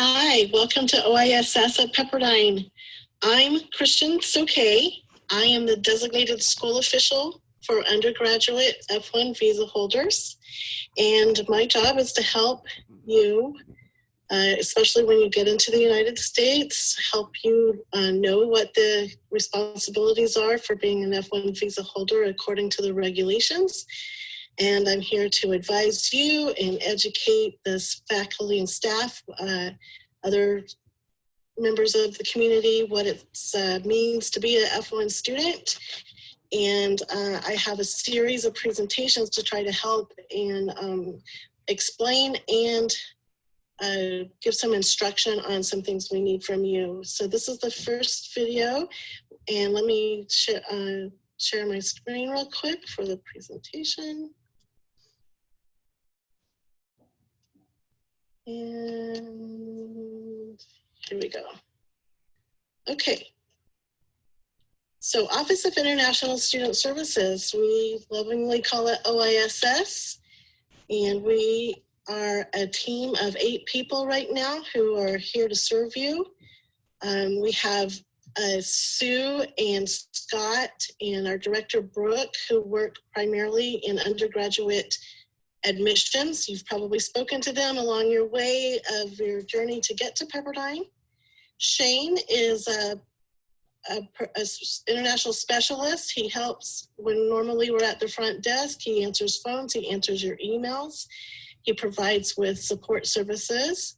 Hi, welcome to OISS at Pepperdine. I'm Christian Soke. I am the designated school official for undergraduate F1 visa holders. And my job is to help you, especially when you get into the United States, help you know what the responsibilities are for being an F1 visa holder according to the regulations. And I'm here to advise you and educate this faculty and staff, other members of the community, what it means to be an F1 student. And I have a series of presentations to try to help and explain and give some instruction on some things we need from you. So this is the first video, and let me share my screen real quick for the presentation. And here we go. Okay. So Office of International Student Services, we lovingly call it OISS. And we are a team of 8 people right now who are here to serve you. We have Sue and Scott and our director Brooke, who work primarily in undergraduate admissions. You've probably spoken to them along your way of your journey to get to Pepperdine. Shane is a international specialist. He helps when normally we're at the front desk. He answers phones, he answers your emails. He provides with support services.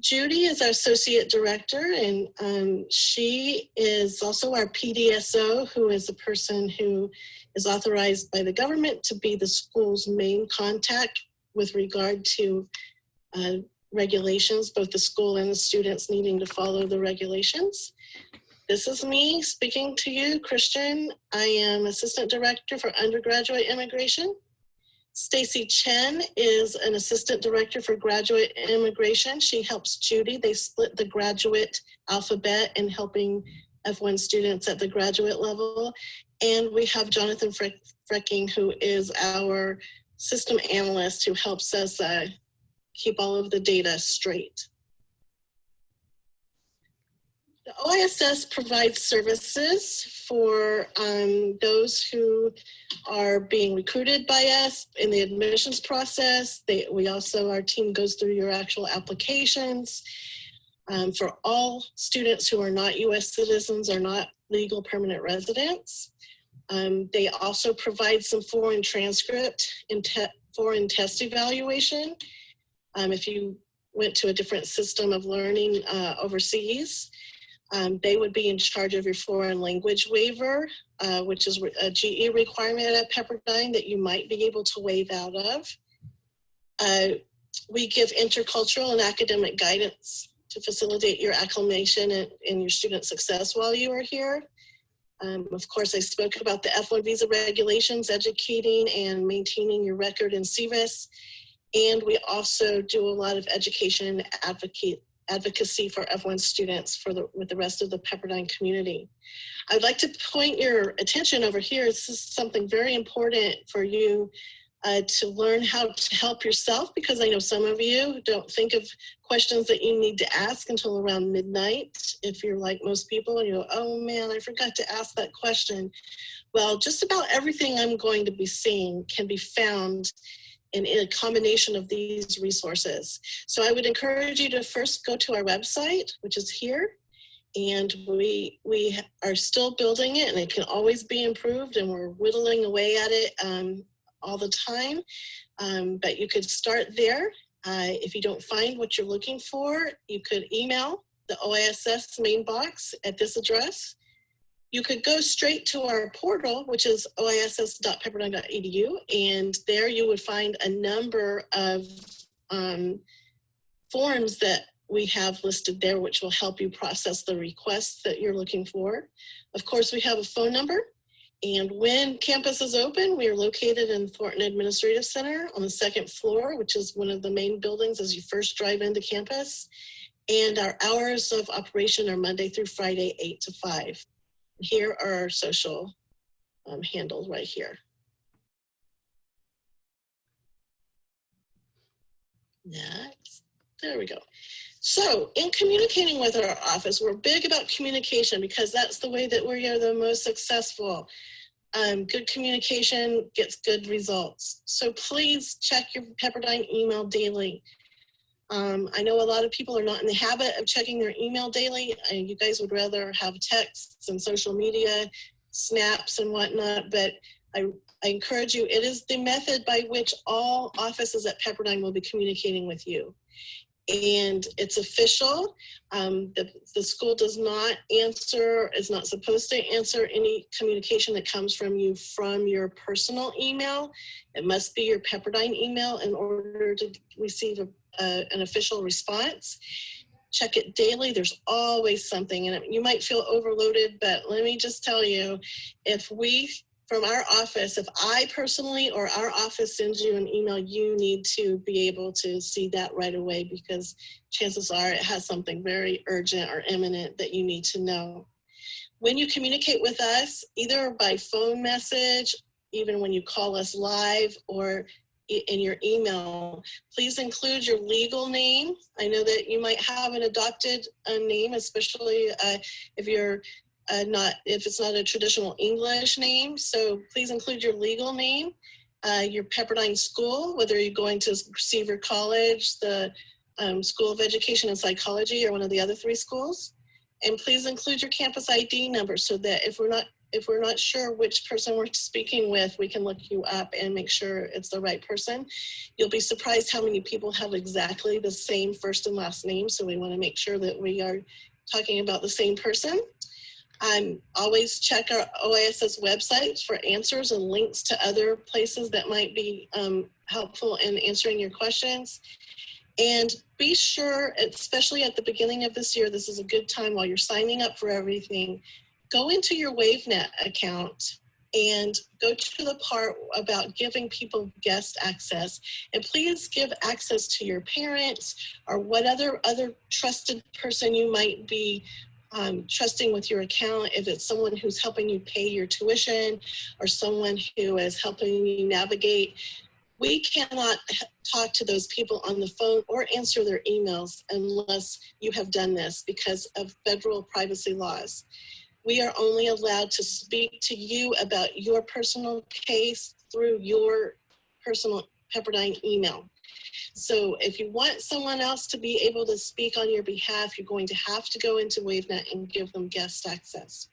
Judy is our associate director, and she is also our PDSO, who is a person who is authorized by the government to be the school's main contact with regard to regulations, both the school and the students needing to follow the regulations. This is me speaking to you, Christian. I am Assistant Director for Undergraduate Immigration. Stacy Chen is an Assistant Director for Graduate Immigration. She helps Judy. They split the graduate alphabet in helping F1 students at the graduate level. And we have Jonathan Frecking, who is our system analyst who helps us keep all of the data straight. The OISS provides services for those who are being recruited by us in the admissions process. Our team goes through your actual applications. For all students who are not U.S. citizens or not legal permanent residents. They also provide some foreign transcript and foreign test evaluation. If you went to a different system of learning overseas, they would be in charge of your foreign language waiver, which is a GE requirement at Pepperdine that you might be able to waive out of. We give intercultural and academic guidance to facilitate your acclimation and your student success while you are here. Of course, I spoke about the F1 visa regulations, educating and maintaining your record in CVIS. And we also do a lot of education and advocacy for F1 students with the rest of the Pepperdine community. I'd like to point your attention over here. This is something very important for you to learn how to help yourself, because I know some of you don't think of questions that you need to ask until around midnight. If you're like most people and you go, oh man, I forgot to ask that question. Well, just about everything I'm going to be seeing can be found in a combination of these resources. So I would encourage you to first go to our website, which is here. And we are still building it, and it can always be improved, and we're whittling away at it all the time. But you could start there. If you don't find what you're looking for, you could email the OISS main box at this address. You could go straight to our portal, which is oiss.pepperdine.edu, and there you would find a number of forms that we have listed there, which will help you process the requests that you're looking for. Of course, we have a phone number, and when campus is open, we are located in Thornton Administrative Center on the 2nd floor, which is one of the main buildings as you first drive into campus. And our hours of operation are Monday through Friday, 8 to 5. Here are our social handles right here. Next. There we go. So in communicating with our office, we're big about communication because that's the way that we are the most successful. Good communication gets good results. So please check your Pepperdine email daily. I know a lot of people are not in the habit of checking their email daily. You guys would rather have texts and social media, snaps and whatnot, but I encourage you, it is the method by which all offices at Pepperdine will be communicating with you. And it's official. The school does not answer, is not supposed to answer any communication that comes from you from your personal email. It must be your Pepperdine email in order to receive an official response. Check it daily. There's always something, and you might feel overloaded, but let me just tell you, if we, from our office, if I personally or our office sends you an email, you need to be able to see that right away, because chances are it has something very urgent or imminent that you need to know. When you communicate with us, either by phone message, even when you call us live, or in your email, please include your legal name. I know that you might have an adopted name, especially if you're if it's not a traditional English name. So please include your legal name, your Pepperdine school, whether you're going to Seaver College, the School of Education and Psychology, or one of the other 3 schools. And please include your campus ID number so that if we're not sure which person we're speaking with, we can look you up and make sure it's the right person. You'll be surprised how many people have exactly the same first and last name. So we want to make sure that we are talking about the same person. Always check our OISS website for answers and links to other places that might be helpful in answering your questions. And be sure, especially at the beginning of this year, this is a good time while you're signing up for everything, go into your WaveNet account and go to the part about giving people guest access. And please give access to your parents or what other trusted person you might be trusting with your account. If it's someone who's helping you pay your tuition or someone who is helping you navigate, we cannot talk to those people on the phone or answer their emails unless you have done this because of federal privacy laws. We are only allowed to speak to you about your personal case through your personal Pepperdine email. So if you want someone else to be able to speak on your behalf, you're going to have to go into WaveNet and give them guest access.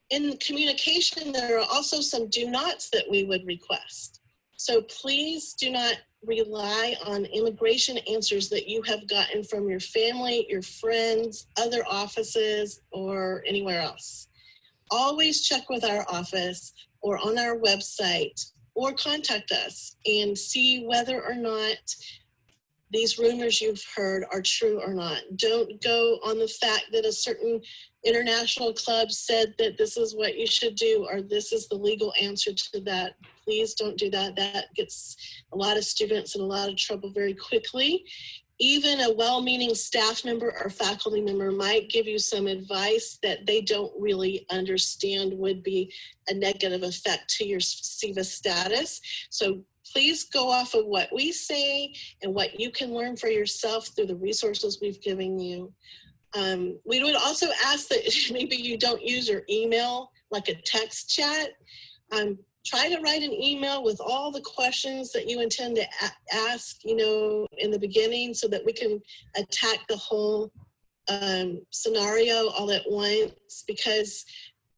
In communication, there are also some do nots that we would request. So please do not rely on immigration answers that you have gotten from your family, your friends, other offices, or anywhere else. Always check with our office or on our website or contact us and see whether or not these rumors you've heard are true or not. Don't go on the fact that a certain international club said that this is what you should do or this is the legal answer to that. Please don't do that. That gets a lot of students in a lot of trouble very quickly. Even a well-meaning staff member or faculty member might give you some advice that they don't really understand would be a negative effect to your SEVA status. So please go off of what we say and what you can learn for yourself through the resources we've given you. We would also ask that maybe you don't use your email like a text chat. Try to write an email with all the questions that you intend to ask, in the beginning so that we can attack the whole scenario all at once. Because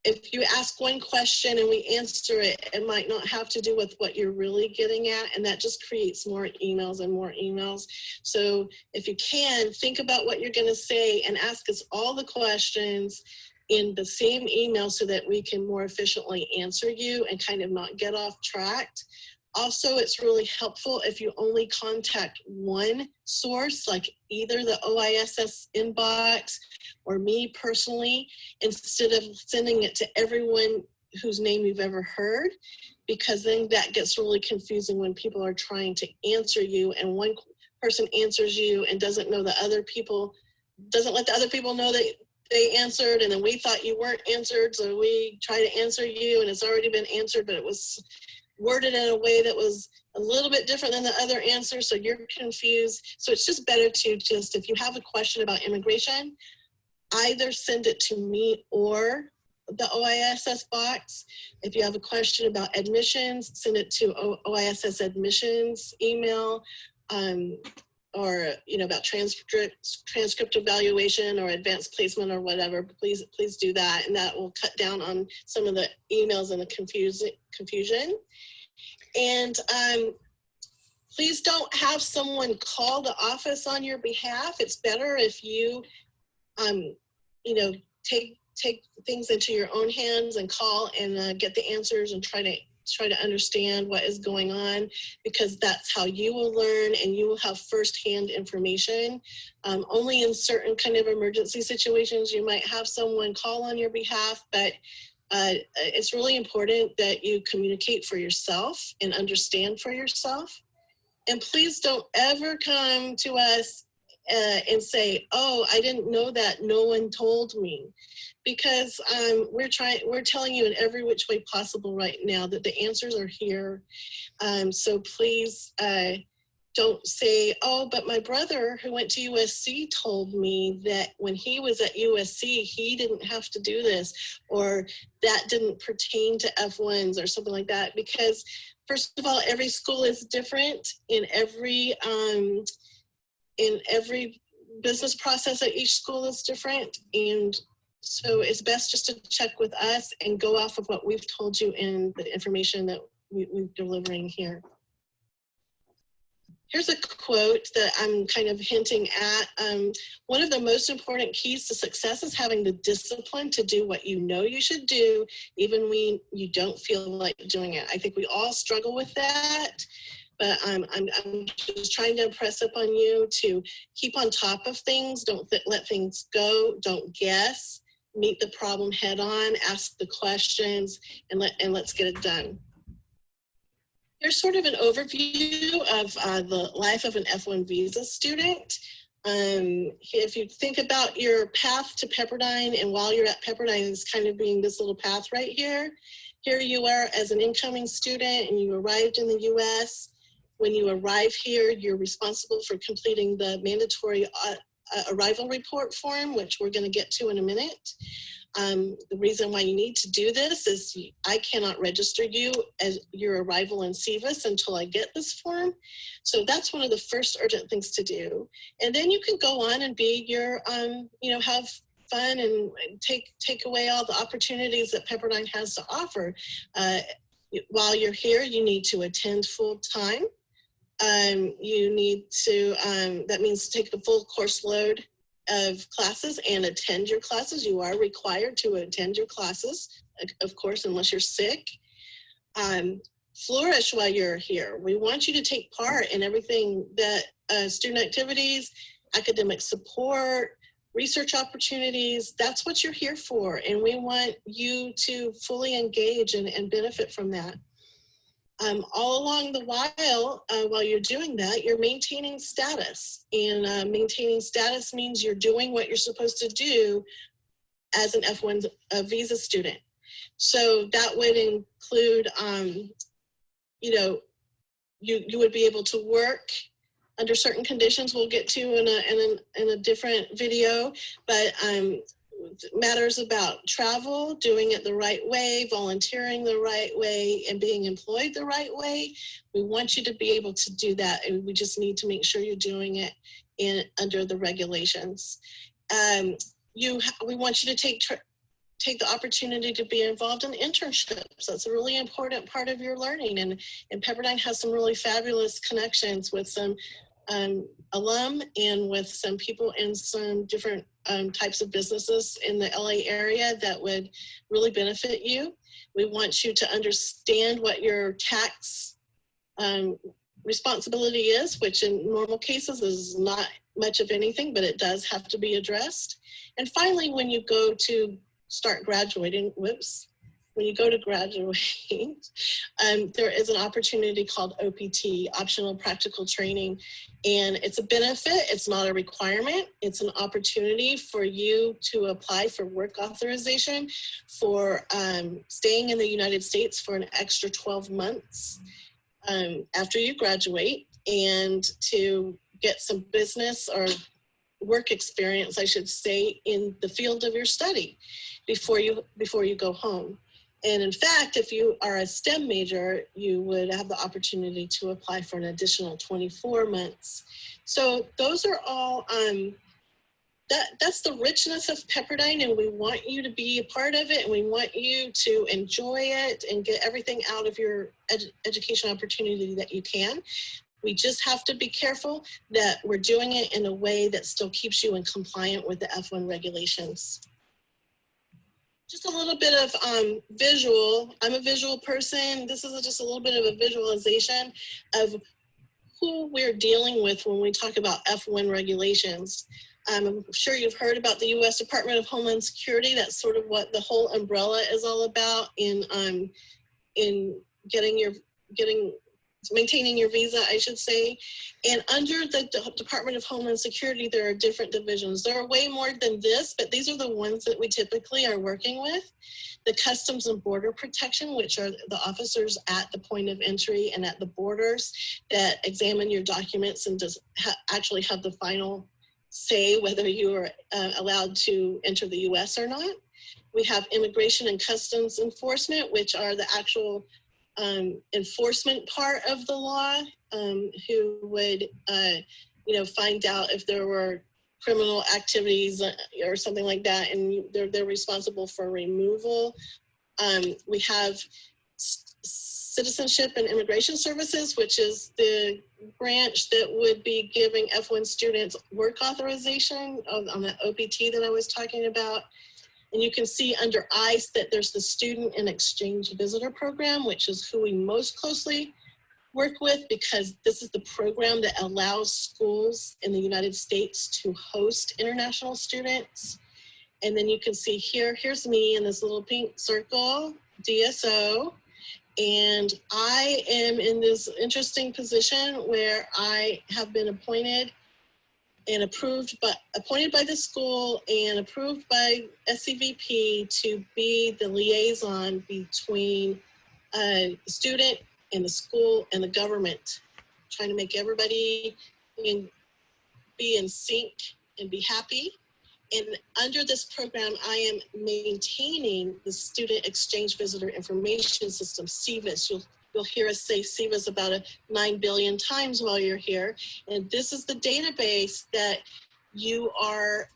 if you ask one question and we answer it, it might not have to do with what you're really getting at, and that just creates more emails and more emails. So if you can, think about what you're going to say and ask us all the questions in the same email so that we can more efficiently answer you and kind of not get off track. Also, it's really helpful if you only contact one source, like either the OISS inbox or me personally, instead of sending it to everyone whose name you've ever heard, because then that gets really confusing when people are trying to answer you and one person answers you and doesn't know the other people, doesn't let the other people know that they answered, and then we thought you weren't answered, so we try to answer you and it's already been answered, but it was worded in a way that was a little bit different than the other answer, so you're confused. So it's just better to just, if you have a question about immigration, either send it to me or the OISS box. If you have a question about admissions, send it to OISS admissions email, or about transcript evaluation or advanced placement or whatever. Please do that, and that will cut down on some of the emails and the confusion. And please don't have someone call the office on your behalf. It's better if you take things into your own hands and call and get the answers and try to understand what is going on, because that's how you will learn and you will have firsthand information. Only in certain kind of emergency situations you might have someone call on your behalf, but it's really important that you communicate for yourself and understand for yourself. And please don't ever come to us and say, oh, I didn't know that, no one told me. Because we're telling you in every which way possible right now that the answers are here. So please don't say, oh, but my brother who went to USC told me that when he was at USC, he didn't have to do this, or that didn't pertain to F1s or something like that. Because first of all, every school is different. In every business process at each school is different. And so it's best just to check with us and go off of what we've told you in the information that we're delivering here. Here's a quote that I'm kind of hinting at. One of the most important keys to success is having the discipline to do what you know you should do, even when you don't feel like doing it. I think we all struggle with that. But I'm just trying to impress upon you to keep on top of things. Don't let things go. Don't guess. Meet the problem head on. Ask the questions, and let's get it done. Here's sort of an overview of the life of an F1 visa student. If you think about your path to Pepperdine, and while you're at Pepperdine, it's kind of being this little path right here. Here you are as an incoming student, and you arrived in the U.S. When you arrive here, you're responsible for completing the mandatory arrival report form, which we're going to get to in a minute. The reason why you need to do this is I cannot register you as your arrival in SEVIS until I get this form. So that's one of the first urgent things to do. And then you can go on and be your, have fun and take away all the opportunities that Pepperdine has to offer. While you're here, you need to attend full time. You need to, that means take the full course load of classes and attend your classes. You are required to attend your classes, of course, unless you're sick. Flourish while you're here. We want you to take part in everything that student activities, academic support, research opportunities. That's what you're here for. And we want you to fully engage and benefit from that. All along the while you're doing that, you're maintaining status. And maintaining status means you're doing what you're supposed to do as an F1 visa student. So that would include, you would be able to work under certain conditions we'll get to in a different video, but matters about travel, doing it the right way, volunteering the right way, and being employed the right way. We want you to be able to do that, and we just need to make sure you're doing it under the regulations. We want you to take the opportunity to be involved in internships. That's a really important part of your learning, and Pepperdine has some really fabulous connections with some alum and with some people in some different types of businesses in the LA area that would really benefit you. We want you to understand what your tax responsibility is, which in normal cases is not much of anything, but it does have to be addressed. And finally, when you go to start graduating, when you go to graduate, there is an opportunity called OPT, Optional Practical Training, and it's a benefit. It's not a requirement. It's an opportunity for you to apply for work authorization for staying in the United States for an extra 12 months after you graduate, and to get some business or work experience, I should say, in the field of your study before you go home. And in fact, if you are a STEM major, you would have the opportunity to apply for an additional 24 months. So those are all, that's the richness of Pepperdine, and we want you to be a part of it, and we want you to enjoy it and get everything out of your education opportunity that you can. We just have to be careful that we're doing it in a way that still keeps you in compliant with the F1 regulations. Just a little bit of visual. I'm a visual person. This is just a little bit of a visualization of who we're dealing with when we talk about F1 regulations. I'm sure you've heard about the U.S. Department of Homeland Security. That's sort of what the whole umbrella is all about in maintaining your visa, I should say. And under the Department of Homeland Security, there are different divisions. There are way more than this, but these are the ones that we typically are working with. The Customs and Border Protection, which are the officers at the point of entry and at the borders that examine your documents and actually have the final say whether you are allowed to enter the U.S. or not. We have Immigration and Customs Enforcement, which are the actual enforcement part of the law, who would, find out if there were criminal activities or something like that, and they're responsible for removal. We have Citizenship and Immigration Services, which is the branch that would be giving F1 students work authorization on the OPT that I was talking about. And you can see under OISS that there's the Student and Exchange Visitor Program, which is who we most closely work with, because this is the program that allows schools in the United States to host international students. And then you can see here's me in this little pink circle, DSO. And I am in this interesting position where I have been appointed and appointed by the school and approved by SCVP to be the liaison between the student and the school and the government, trying to make everybody be in sync and be happy. And under this program, I am maintaining the Student Exchange Visitor Information System, SEVIS. You'll hear us say SEVIS about 9 billion times while you're here. And this is the database that you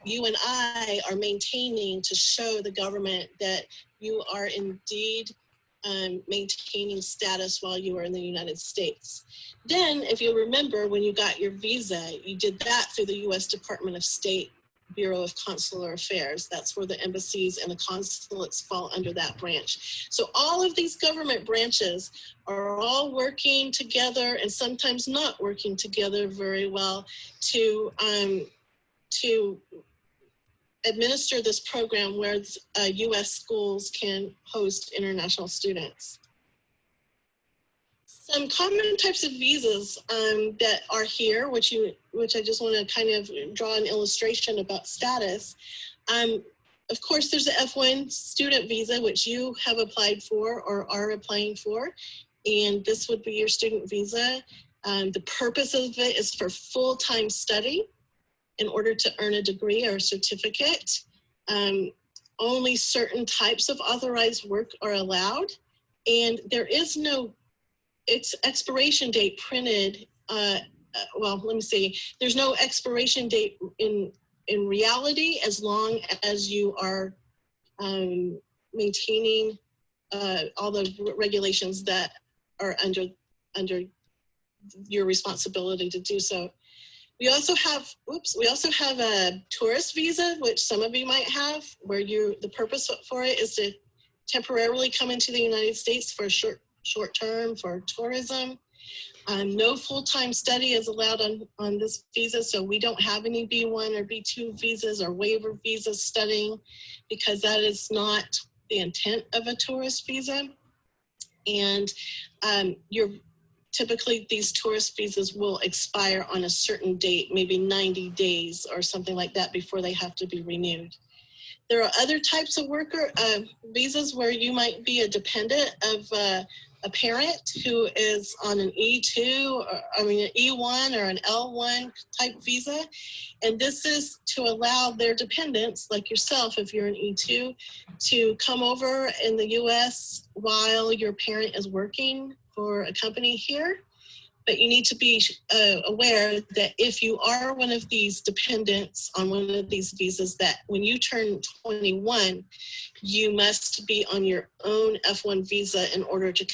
and I are maintaining to show the government that you are indeed maintaining status while you are in the United States. Then, if you remember, when you got your visa, you did that through the U.S. Department of State Bureau of Consular Affairs. That's where the embassies and the consulates fall under that branch. So all of these government branches are all working together and sometimes not working together very well to administer this program where U.S. schools can host international students. Some common types of visas that are here, which I just want to kind of draw an illustration about status. Of course, there's the F1 student visa, which you have applied for or are applying for, and this would be your student visa. The purpose of it is for full-time study in order to earn a degree or a certificate. Only certain types of authorized work are allowed, and there is no expiration date printed. Well, let me see. There's no expiration date in reality, as long as you are maintaining all the regulations that are under your responsibility to do so. We also have a tourist visa, which some of you might have, where the purpose for it is to temporarily come into the United States for a short term for tourism. No full-time study is allowed on this visa, so we don't have any B1 or B2 visas or waiver visas studying, because that is not the intent of a tourist visa. And typically these tourist visas will expire on a certain date, maybe 90 days or something like that before they have to be renewed. There are other types of worker visas where you might be a dependent of a parent who is on an E2, or, an E1 or an L1 type visa. And this is to allow their dependents, like yourself, if you're an E2, to come over in the US while your parent is working for a company here. But you need to be aware that if you are one of these dependents on one of these visas, that when you turn 21, you must be on your own F1 visa in order to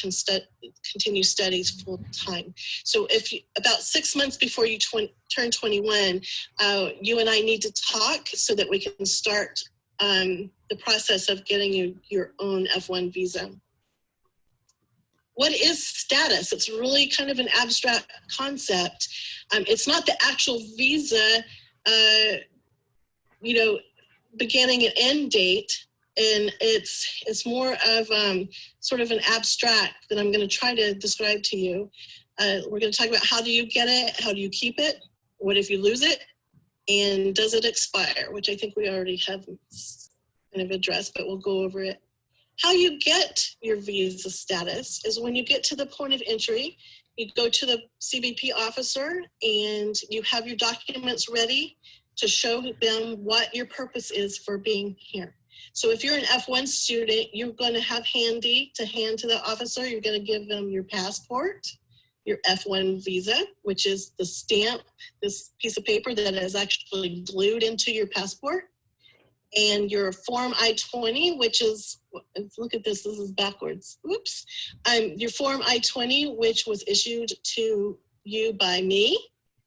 continue studies full time. So if you, about 6 months before you turn 21, you and I need to talk so that we can start the process of getting you your own F1 visa. What is status? It's really kind of an abstract concept. It's not the actual visa, beginning and end date, and it's more of sort of an abstract that I'm going to try to describe to you. We're going to talk about how do you get it, how do you keep it, what if you lose it, and does it expire, which I think we already have kind of addressed, but we'll go over it. How you get your visa status is when you get to the point of entry, you go to the CBP officer and you have your documents ready to show them what your purpose is for being here. So if you're an F1 student, you're going to have handy to hand to the officer. You're going to give them your passport, your F1 visa, which is the stamp, this piece of paper that is actually glued into your passport, and your Form I-20, which is, look at this, this is backwards, oops. Your Form I-20, which was issued to you by me,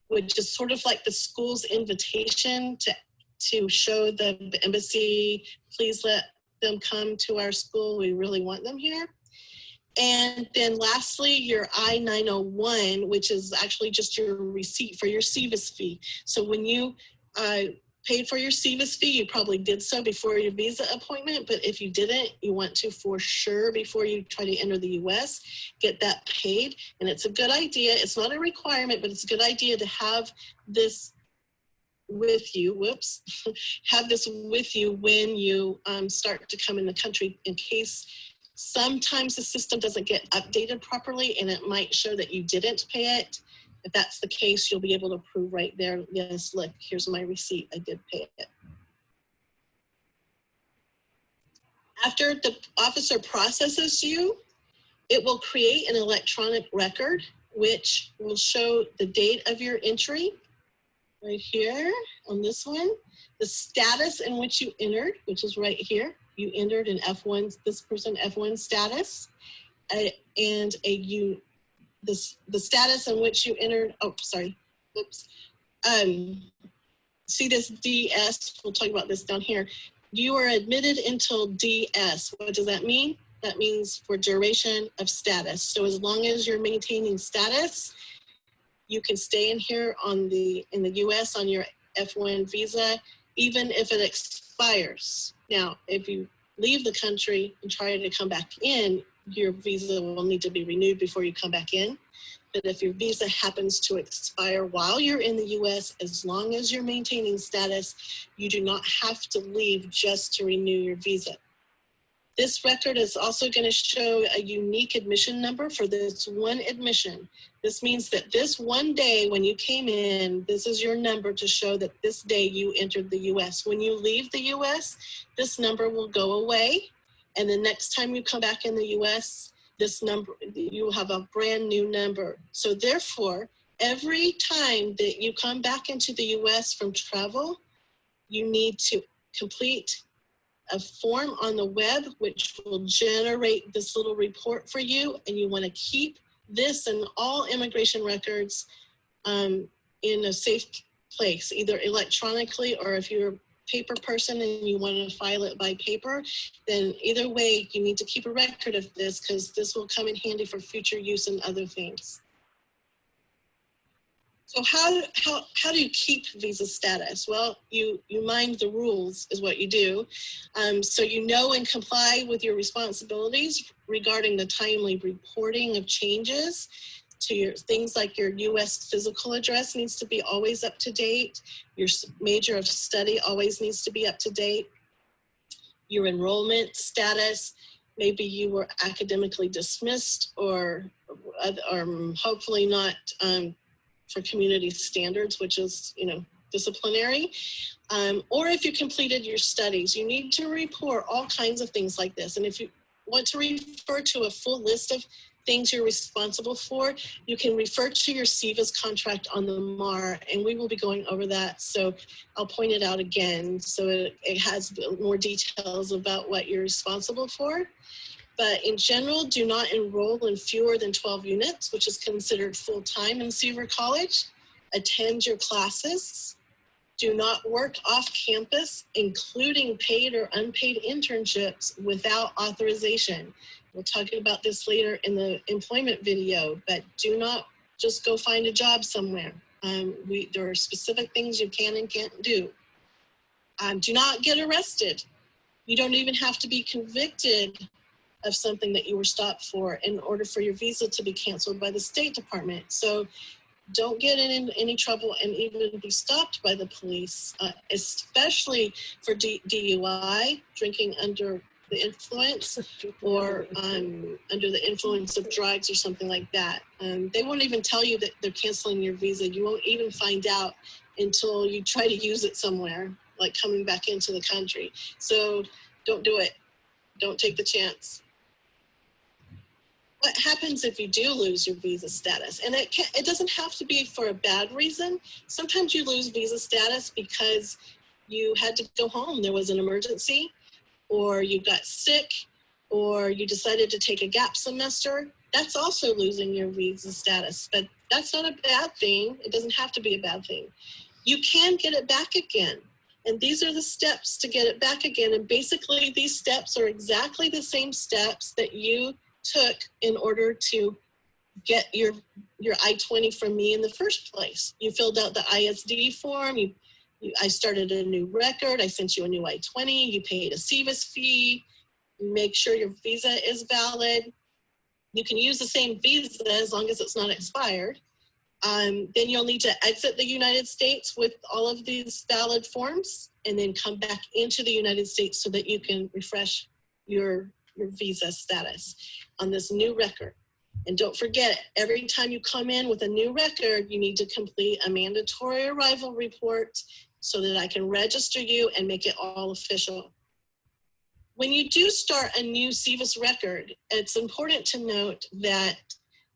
which is sort of like the school's invitation to show the embassy, please let them come to our school, we really want them here. And then lastly, your I-901, which is actually just your receipt for your SEVIS fee. So when you paid for your SEVIS fee, you probably did so before your visa appointment, but if you didn't, you want to for sure before you try to enter the US, get that paid. And it's a good idea, it's not a requirement, but it's a good idea to have this with you, whoops, have this with you when you start to come in the country, in case sometimes the system doesn't get updated properly and it might show that you didn't pay it. If that's the case, you'll be able to prove right there, yes, look, here's my receipt, I did pay it. After the officer processes you, it will create an electronic record, which will show the date of your entry, right here on this one, the status in which you entered, which is right here. You entered in F1, this person F1 status, and the status in which you entered, oh, sorry, oops. See this DS, we'll talk about this down here. You are admitted until DS. What does that mean? That means for duration of status. So as long as you're maintaining status, you can stay in here in the US on your F1 visa, even if it expires. Now, if you leave the country and try to come back in, your visa will need to be renewed before you come back in. But if your visa happens to expire while you're in the US, as long as you're maintaining status, you do not have to leave just to renew your visa. This record is also going to show a unique admission number for this one admission. This means that this one day when you came in, this is your number to show that this day you entered the US. When you leave the US, this number will go away. And the next time you come back in the US, this number, you will have a brand new number. So therefore, every time that you come back into the US from travel, you need to complete a form on the web, which will generate this little report for you. And you want to keep this and all immigration records in a safe place, either electronically, or if you're a paper person and you want to file it by paper, then either way, you need to keep a record of this, because this will come in handy for future use and other things. So how do you keep visa status? Well, you mind the rules is what you do. So you know and comply with your responsibilities regarding the timely reporting of changes to your things like your U.S. physical address needs to be always up to date. Your major of study always needs to be up to date. Your enrollment status, maybe you were academically dismissed or hopefully not for community standards, which is, disciplinary. Or if you completed your studies, you need to report all kinds of things like this. And if you want to refer to a full list of things you're responsible for, you can refer to your SEVIS contract on the MAR, and we will be going over that. So I'll point it out again. So it has more details about what you're responsible for. But in general, do not enroll in fewer than 12 units, which is considered full-time in Seaver College. Attend your classes. Do not work off campus, including paid or unpaid internships without authorization. We'll talk about this later in the employment video, but do not just go find a job somewhere. There are specific things you can and can't do. Do not get arrested. You don't even have to be convicted of something that you were stopped for in order for your visa to be canceled by the State Department. So don't get in any trouble and even be stopped by the police, especially for DUI, drinking under the influence, or under the influence of drugs or something like that. They won't even tell you that they're canceling your visa. You won't even find out until you try to use it somewhere, like coming back into the country. So don't do it. Don't take the chance. What happens if you do lose your visa status? And it doesn't have to be for a bad reason. Sometimes you lose visa status because you had to go home. There was an emergency, or you got sick, or you decided to take a gap semester. That's also losing your visa status, but that's not a bad thing. It doesn't have to be a bad thing. You can get it back again. And these are the steps to get it back again. And basically these steps are exactly the same steps that you took in order to get your I-20 from me in the first place. You filled out the ISD form, I started a new record, I sent you a new I-20, you paid a SEVIS fee, you make sure your visa is valid. You can use the same visa as long as it's not expired. Then you'll need to exit the United States with all of these valid forms and then come back into the United States so that you can refresh your visa status on this new record. And don't forget, every time you come in with a new record, you need to complete a mandatory arrival report so that I can register you and make it all official. When you do start a new SEVIS record, it's important to note that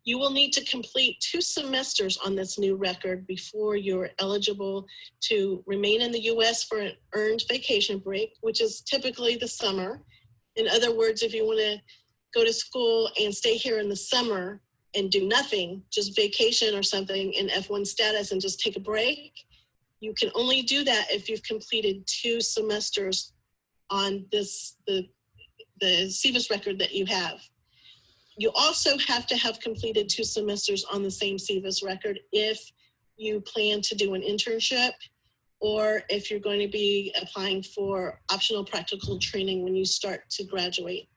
you will need to complete 2 semesters on this new record before you're eligible to remain in the US for an earned vacation break, which is typically the summer. In other words, if you want to go to school and stay here in the summer and do nothing, just vacation or something in F1 status and just take a break, you can only do that if you've completed 2 semesters on the SEVIS record that you have. You also have to have completed 2 semesters on the same SEVIS record if you plan to do an internship, or if you're going to be applying for optional practical training when you start to graduate.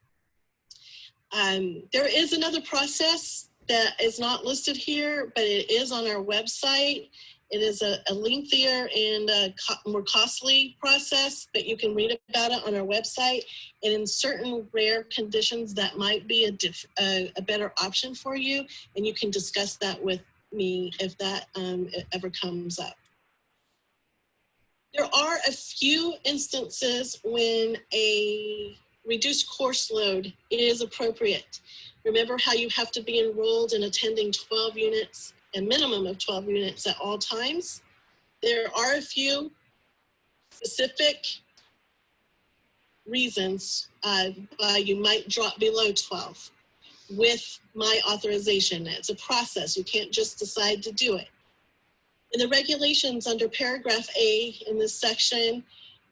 There is another process that is not listed here, but it is on our website. It is a lengthier and more costly process, but you can read about it on our website. And in certain rare conditions, that might be a better option for you. And you can discuss that with me if that ever comes up. There are a few instances when a reduced course load is appropriate. Remember how you have to be enrolled in attending 12 units, a minimum of 12 units at all times? There are a few specific reasons why you might drop below 12 with my authorization. It's a process. You can't just decide to do it. In the regulations under paragraph A in this section,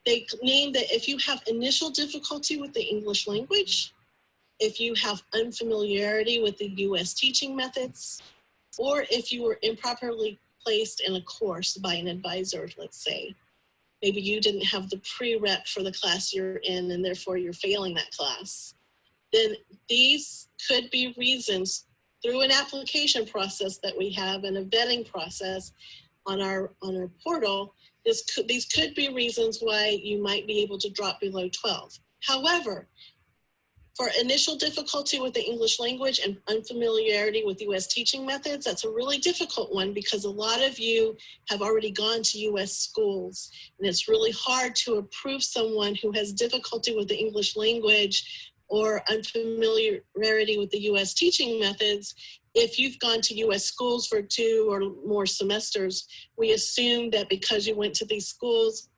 they name that if you have initial difficulty with the English language, if you have unfamiliarity with the U.S. teaching methods, or if you were improperly placed in a course by an advisor, let's say. Maybe you didn't have the prereq for the class you're in and therefore you're failing that class. Then these could be reasons through an application process that we have and a vetting process on our portal. These could be reasons why you might be able to drop below 12. However, for initial difficulty with the English language and unfamiliarity with U.S. teaching methods, that's a really difficult one because a lot of you have already gone to U.S. schools, and it's really hard to approve someone who has difficulty with the English language or unfamiliarity with the U.S. teaching methods. If you've gone to U.S. schools for 2 or more semesters, we assume that because you went to these schools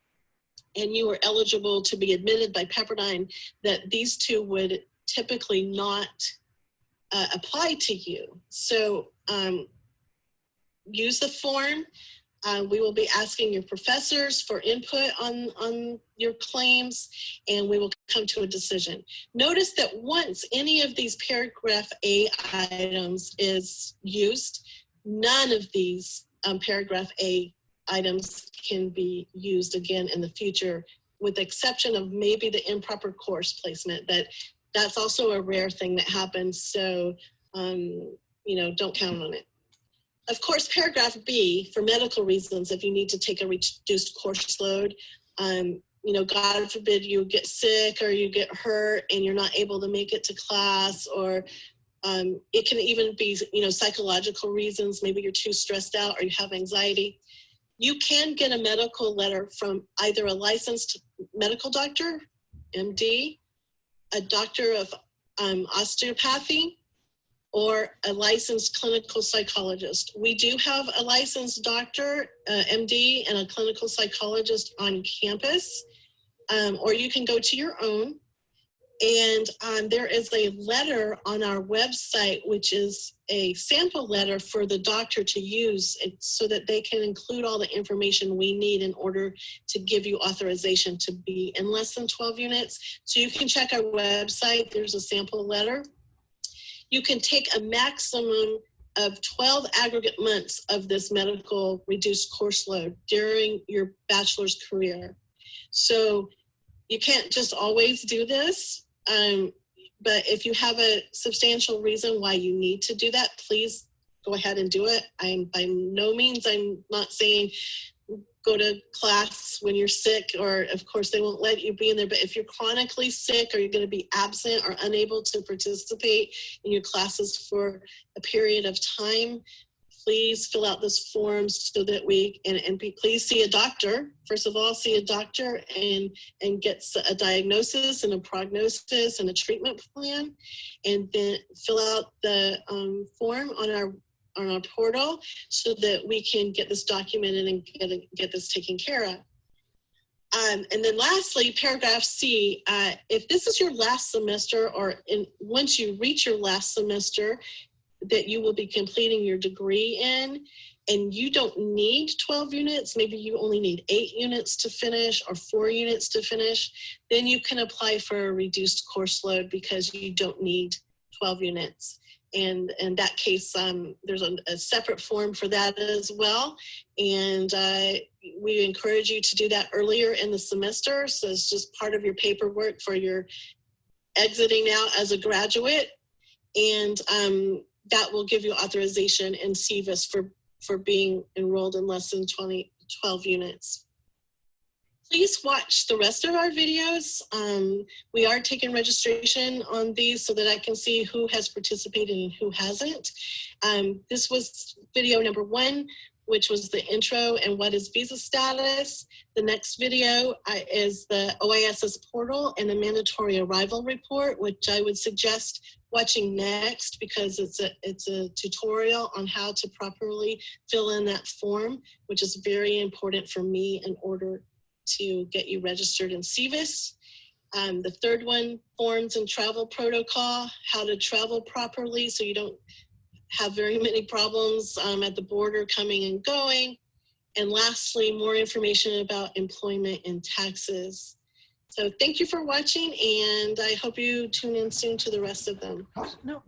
and you were eligible to be admitted by Pepperdine, that these two would typically not apply to you. So use the form. We will be asking your professors for input on your claims, and we will come to a decision. Notice that once any of these paragraph A items is used, none of these paragraph A items can be used again in the future, with the exception of maybe the improper course placement. That's also a rare thing that happens, so don't count on it. Of course, paragraph B, for medical reasons, if you need to take a reduced course load, God forbid you get sick or you get hurt and you're not able to make it to class, or it can even be, psychological reasons. Maybe you're too stressed out or you have anxiety. You can get a medical letter from either a licensed medical doctor, MD, a doctor of osteopathy, or a licensed clinical psychologist. We do have a licensed doctor, MD, and a clinical psychologist on campus, or you can go to your own. And there is a letter on our website, which is a sample letter for the doctor to use so that they can include all the information we need in order to give you authorization to be in less than 12 units. So you can check our website. There's a sample letter. You can take a maximum of 12 aggregate months of this medical reduced course load during your bachelor's career. So you can't just always do this. But if you have a substantial reason why you need to do that, please go ahead and do it. By no means, I'm not saying go to class when you're sick, or of course they won't let you be in there. But if you're chronically sick or you're going to be absent or unable to participate in your classes for a period of time, please fill out this form so that please see a doctor. First of all, see a doctor and get a diagnosis and a prognosis and a treatment plan, and then fill out the form on our portal so that we can get this documented and get this taken care of. And then lastly, paragraph C, if this is your last semester, or once you reach your last semester that you will be completing your degree in, and you don't need 12 units, maybe you only need 8 units to finish or 4 units to finish, then you can apply for a reduced course load because you don't need 12 units. And in that case, there's a separate form for that as well. And we encourage you to do that earlier in the semester. So it's just part of your paperwork for your exiting out as a graduate. And that will give you authorization in CVIS for being enrolled in less than 12 units. Please watch the rest of our videos. We are taking registration on these so that I can see who has participated and who hasn't. This was video number 1, which was the intro and what is visa status. The next video is the OISS portal and the mandatory arrival report, which I would suggest watching next because it's a tutorial on how to properly fill in that form, which is very important for me in order to get you registered in CVIS. The third one, forms and travel protocol, how to travel properly so you don't have very many problems at the border coming and going. And lastly, more information about employment and taxes. So thank you for watching, and I hope you tune in soon to the rest of them. No.